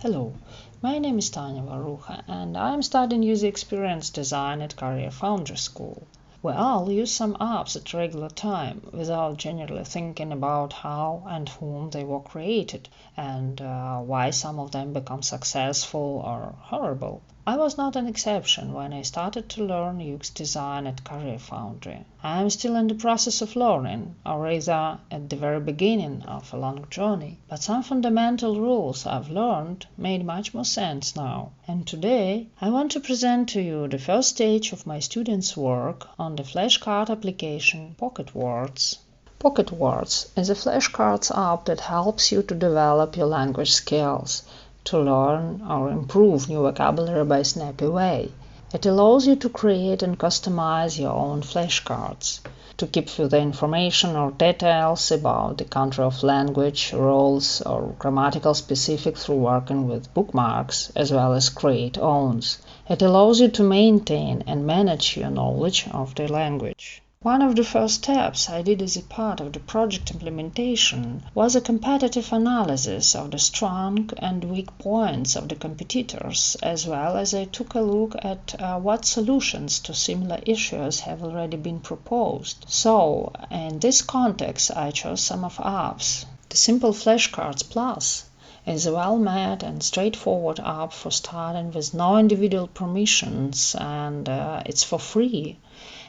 Hello, my name is Tanya Varuha and I am studying user experience design at CareerFoundry school. We all use some apps at regular time without generally thinking about how and whom they were created and why some of them become successful or horrible. I was not an exception when I started to learn UX design at CareerFoundry. I am still in the process of learning, or rather at the very beginning of a long journey, but some fundamental rules I've learned made much more sense now. And today I want to present to you the first stage of my students' work on the flashcard application PocketWords. PocketWords is a flashcards app that helps you to develop your language skills, to learn or improve new vocabulary by a snappy way. It allows you to create and customize your own flashcards, to keep further information or details about the country of language, rules, or grammatical specific through working with bookmarks, as well as create owns. It allows you to maintain and manage your knowledge of the language. One of the first steps I did as a part of the project implementation was a competitive analysis of the strong and weak points of the competitors, as well as I took a look at what solutions to similar issues have already been proposed. So, in this context, I chose some of apps. The Simple Flashcards Plus is a well-made and straightforward app for starting with no individual permissions, and it's for free.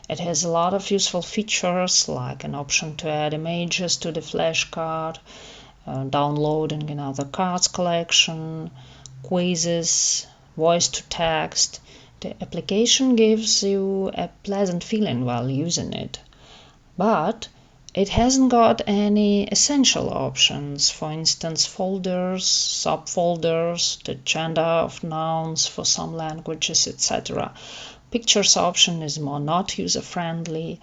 It has a lot of useful features like an option to add images to the flashcard, downloading another cards collection, quizzes, voice to text. The application gives you a pleasant feeling while using it. But it hasn't got any essential options, for instance folders, subfolders, the gender of nouns for some languages, etc. Pictures option is more not user-friendly.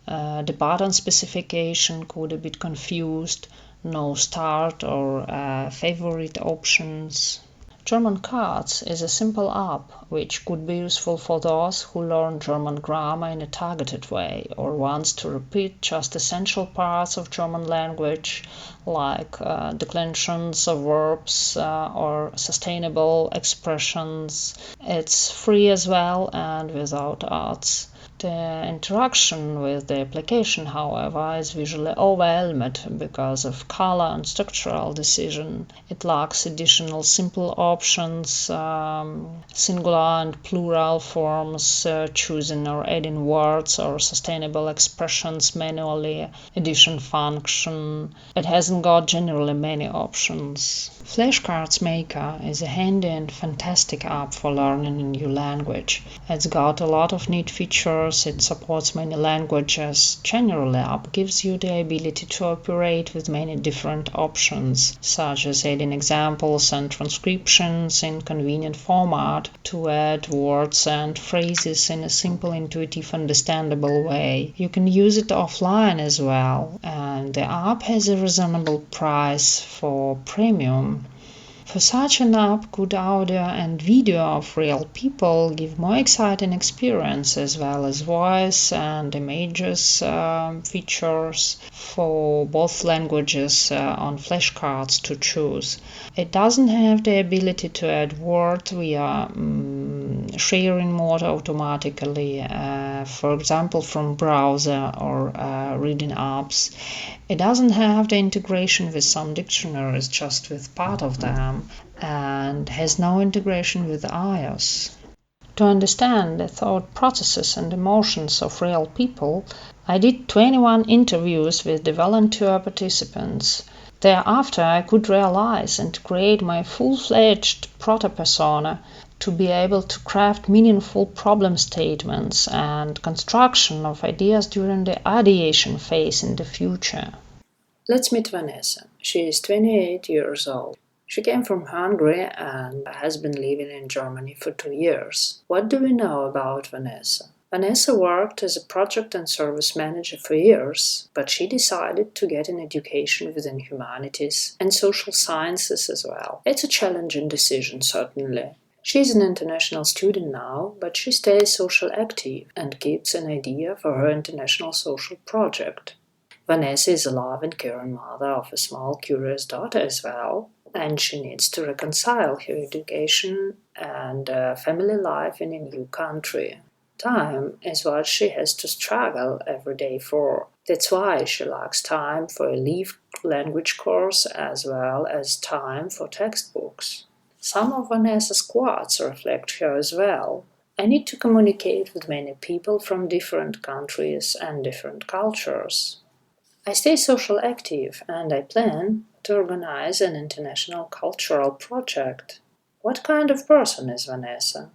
The button specification could a bit confused. No start or favorite options. German Cards is a simple app which could be useful for those who learn German grammar in a targeted way or wants to repeat just essential parts of German language like declensions of verbs or sustainable expressions. It's free as well and without ads. The interaction with the application, however, is visually overwhelmed because of color and structural decision. It lacks additional simple options, singular and plural forms, choosing or adding words or sustainable expressions manually, addition function. It hasn't got generally many options. Flashcards Maker is a handy and fantastic app for learning a new language. It's got a lot of neat features. It supports many languages. Generally, app gives you the ability to operate with many different options, such as adding examples and transcriptions in convenient format, to add words and phrases in a simple, intuitive, understandable way. You can use it offline as well, and the app has a reasonable price for premium. For such an app, good audio and video of real people give more exciting experience, as well as voice and images features for both languages on flashcards to choose. It doesn't have the ability to add words via sharing mode automatically, for example from browser or reading apps. It doesn't have the integration with some dictionaries, just with part of them, and has no integration with iOS. To understand the thought processes and emotions of real people, I did 21 interviews with the volunteer participants. Thereafter, I could realize and create my full-fledged proto-persona to be able to craft meaningful problem statements and construction of ideas during the ideation phase in the future. Let's meet Vanessa. She is 28 years old. She came from Hungary and has been living in Germany for 2 years. What do we know about Vanessa? Vanessa worked as a project and service manager for years, but she decided to get an education within humanities and social sciences as well. It's a challenging decision, certainly. She is an international student now, but she stays social active and keeps an idea for her international social project. Vanessa is a loving, caring mother of a small, curious daughter as well. and she needs to reconcile her education and family life in a new country. Time is what she has to struggle every day for. That's why she lacks time for a live language course as well as time for textbooks. Some of Vanessa's quirks reflect her as well. I need to communicate with many people from different countries and different cultures. I stay social active and I plan to organize an international cultural project. What kind of person is Vanessa?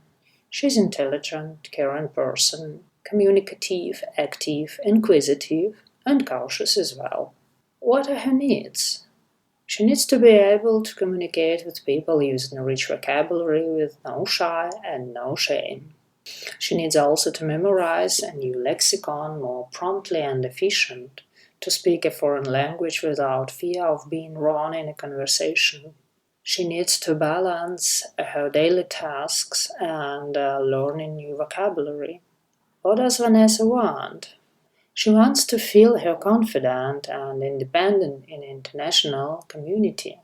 She's intelligent, caring person, communicative, active, inquisitive, and cautious as well. What are her needs? She needs to be able to communicate with people using a rich vocabulary with no shy and no shame. She needs also to memorize a new lexicon more promptly and efficient, to speak a foreign language without fear of being wrong in a conversation. She needs to balance her daily tasks and learning new vocabulary. What does Vanessa want? She wants to feel her confident and independent in the international community.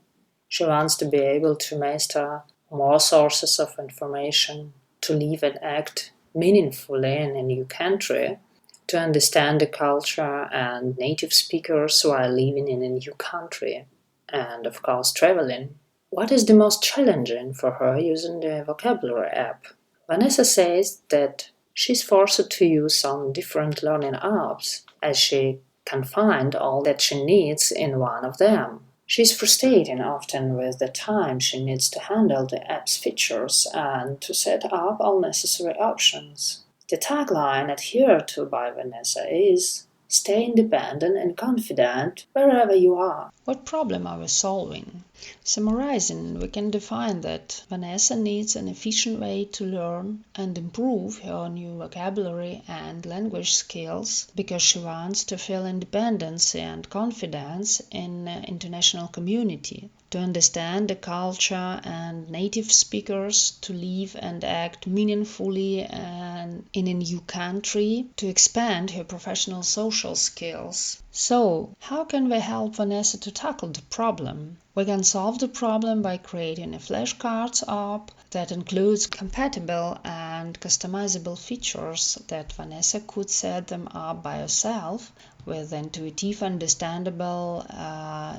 She wants to be able to master more sources of information, to live and act meaningfully in a new country, to understand the culture and native speakers while living in a new country, and of course traveling. What is the most challenging for her using the vocabulary app? Vanessa says that she's forced to use some different learning apps, as she can find all that she needs in one of them. She's frustrated often with the time she needs to handle the app's features and to set up all necessary options. The tagline adhered to by Vanessa is, "Stay independent and confident wherever you are." What problem are we solving? Summarizing, we can define that Vanessa needs an efficient way to learn and improve her new vocabulary and language skills because she wants to feel independence and confidence in an international community, to understand the culture and native speakers, to live and act meaningfully and in a new country, to expand her professional social skills. So, how can we help Vanessa to tackle the problem? We can solve the problem by creating a flashcards app that includes compatible and customizable features that Vanessa could set them up by herself with intuitive, understandable,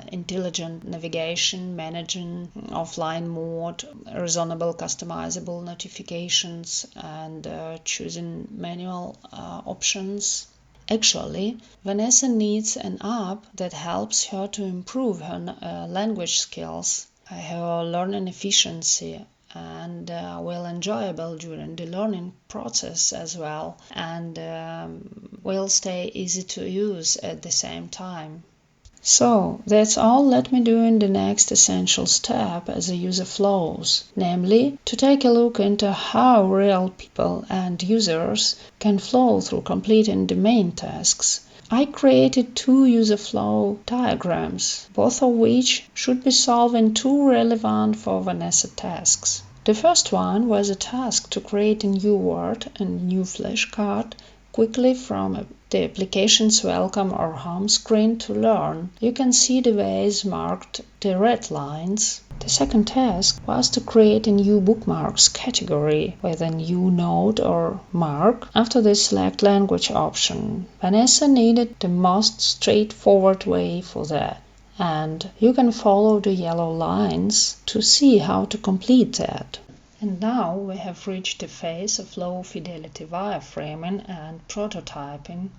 intelligent navigation, managing offline mode, reasonable customizable notifications, and choosing manual options. Actually, Vanessa needs an app that helps her to improve her language skills, her learning efficiency, and will enjoyable during the learning process as well, and will stay easy to use at the same time. So, that's all let me do in the next essential step as the user flows, namely to take a look into how real people and users can flow through completing the main tasks. I created 2 user flow diagrams, both of which should be solving 2 relevant for Vanessa tasks. The first one was a task to create a new word and new flashcard quickly from the application's welcome or home screen to learn. You can see the ways marked the red lines. The second task was to create a new bookmarks category with a new note or mark after the select language option. Vanessa needed the most straightforward way for that, and you can follow the yellow lines to see how to complete that. And now we have reached the phase of low fidelity wireframing and prototyping.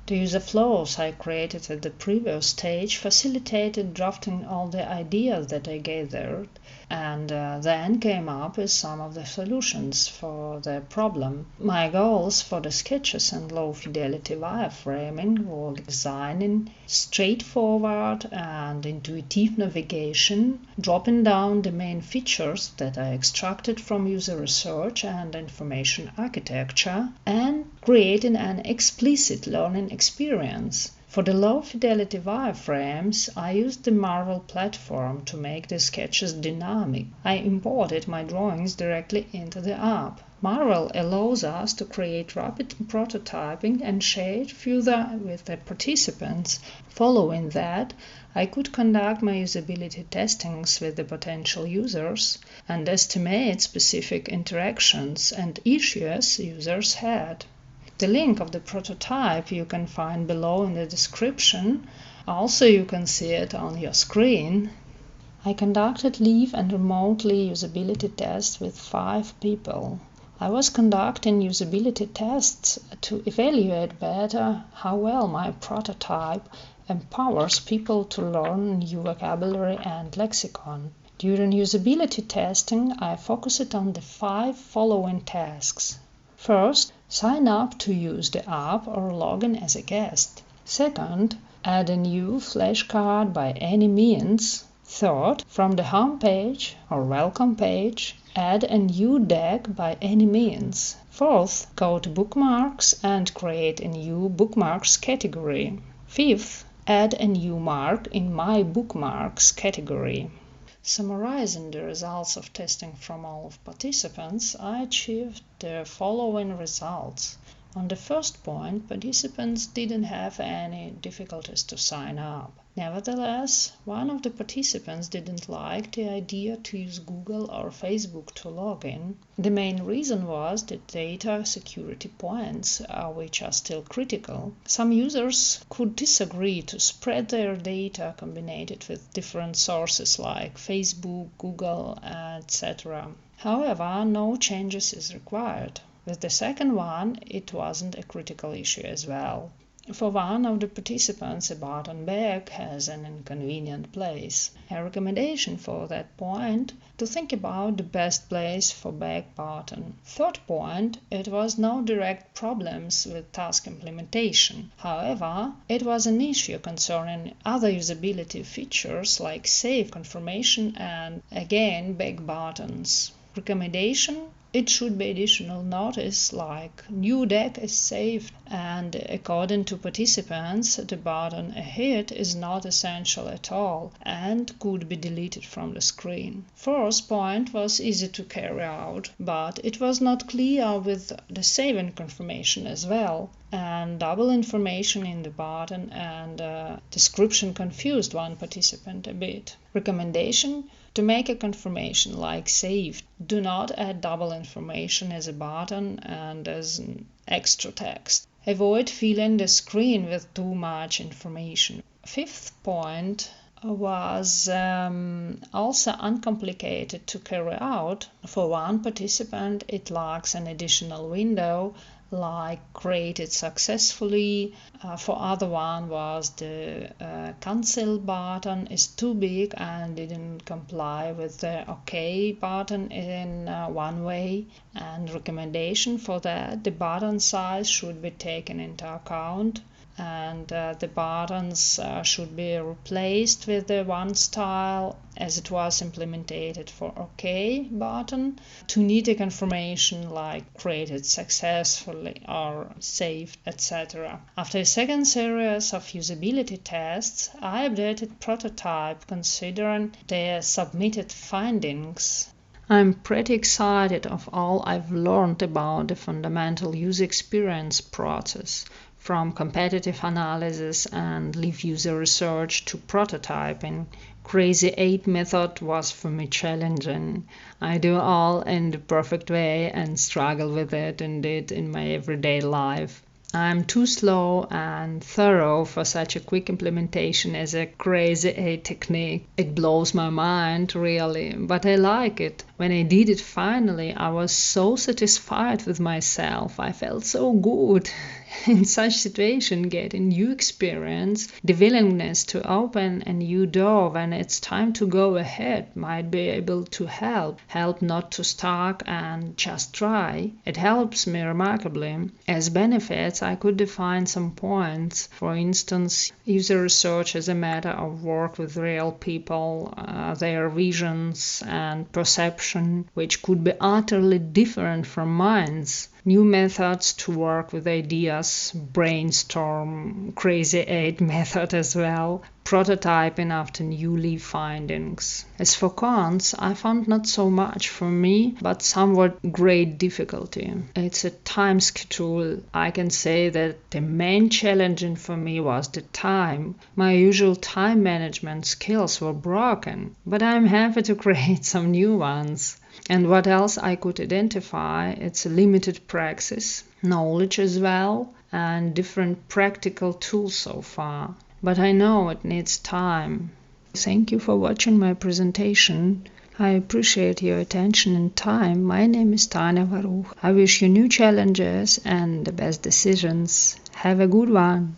The user flows I created at the previous stage facilitated drafting all the ideas that I gathered, and then came up with some of the solutions for the problem. My goals for the sketches and low fidelity wireframing were designing straightforward and intuitive navigation, dropping down the main features that I extracted from user research and information architecture, and creating an explicit learning experience For the low-fidelity wireframes, I used the Marvel platform to make the sketches dynamic. I imported my drawings directly into the app. Marvel allows us to create rapid prototyping and share it further with the participants. Following that, I could conduct my usability testings with the potential users and estimate specific interactions and issues users had. The link of the prototype you can find below in the description. Also, you can see it on your screen. I conducted live and remotely usability tests with 5 people. I was conducting usability tests to evaluate better how well my prototype empowers people to learn new vocabulary and lexicon. During usability testing, I focused on the 5 following tasks. First, sign up to use the app or log in as a guest. Second, add a new flashcard by any means. Third, from the home page or welcome page, add a new deck by any means. Fourth, go to bookmarks and create a new bookmarks category. Fifth, add a new mark in my bookmarks category. Summarizing the results of testing from all of participants, I achieved the following results. On the first point, participants didn't have any difficulties to sign up. Nevertheless, one of the participants didn't like the idea to use Google or Facebook to log in. The main reason was the data security points, which are still critical. Some users could disagree to spread their data combined with different sources like Facebook, Google, etc. However, no changes is required. With the second one, it wasn't a critical issue as well. For one of the participants, a button back has an inconvenient place. A recommendation for that point, to think about the best place for back button. Third point, it was no direct problems with task implementation. However, it was an issue concerning other usability features like save confirmation and, again, back buttons. Recommendation, it should be additional notice like new deck is saved, and according to participants, the button ahead is not essential at all and could be deleted from the screen. Fourth point was easy to carry out, but it was not clear with the save and confirmation as well, and double information in the button and description confused one participant a bit. Recommendation, to make a confirmation like saved, do not add double information as a button and as an extra text. Avoid filling the screen with too much information. Fifth point was also uncomplicated to carry out. For one participant, it lacks an additional window like created successfully. For other one was the cancel button is too big and didn't comply with the OK button in one way. And recommendation for that, the button size should be taken into account, and the buttons should be replaced with the one style as it was implemented for OK button to need a confirmation like created successfully or saved, etc. After a second series of usability tests, I updated prototype considering the submitted findings. I'm pretty excited of all I've learned about the fundamental user experience process, from competitive analysis and live user research to prototyping. Crazy 8 method was for me challenging. I do all in the perfect way and struggle with it indeed in my everyday life. I'm too slow and thorough for such a quick implementation as a Crazy 8 technique. It blows my mind, really, but I like it. When I did it finally, I was so satisfied with myself. I felt so good. In such situation, getting new experience, the willingness to open a new door when it's time to go ahead might be able to help not to stuck and just try. It helps me remarkably. As benefits, I could define some points. For instance, user research is a matter of work with real people, their visions and perceptions version which could be utterly different from mine's. New methods to work with ideas, brainstorm, crazy eight method as well, prototyping after newly findings. As for cons, I found not so much for me, but somewhat great difficulty. It's a time schedule. I can say that the main challenge for me was the time. My usual time management skills were broken, but I'm happy to create some new ones. And what else I could identify? It's limited praxis, knowledge as well, and different practical tools so far. But I know it needs time. Thank you for watching my presentation. I appreciate your attention and time. My name is Tanya Varuch. I wish you new challenges and the best decisions. Have a good one.